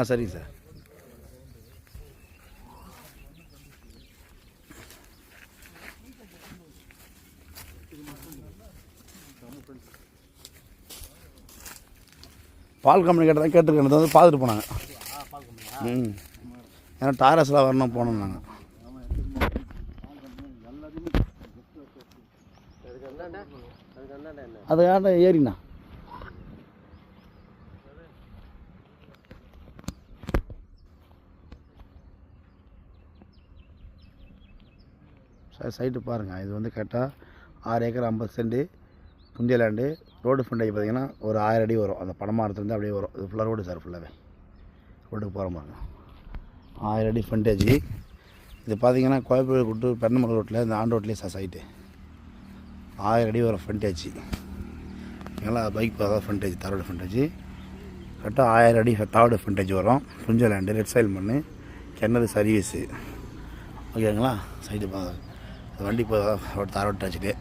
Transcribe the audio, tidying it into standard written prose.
சரிங்க சார். பால் கம்பெனி கேட்டிருக்கேன், வந்து பார்த்துட்டு போனாங்க. ஏன்னா டாரஸ்லாம் வரணும் போனோம் நாங்கள். அதுக்காண்ட ஏறிண்ணா சைட்டு பாருங்கள். இது வந்து கரெக்டாக 6 ஏக்கர் 50 சென்ட் புஞ்சை லேண்டு. ரோடு ஃப்ரண்டேஜ் பார்த்திங்கன்னா ஒரு 1000 அடி வரும். அந்த படமாரத்துலேருந்து அப்படியே வரும். இது ஃபுல்லாக ரோடு சார். ஃபுல்லாகவே ரோட்டுக்கு போகிற மாதிரி 1000 அடி ஃப்ரண்டேஜ். இது பார்த்திங்கன்னா கோயம்புத்தூர் கூட்டு பெண்ணமலை ரோட்டில் இந்த ஆண்டு ரோட்லேயே சார் சைட்டு 1000 அடி வரும் ஃப்ரண்டேஜ். நல்லா பைக் போகாத ஃப்ரண்டேஜ், தரோட ஃப்ரண்டேஜ் கரெக்டாக 1000 அடி தாரோட ஃப்ரண்டேஜ் வரும். புஞ்சை லேண்டு, ரெட் சைல் மண், கிணறு சர்வீஸு. ஓகேங்களா? சைடு வண்டி போக தாரோட டச்சுட்டு.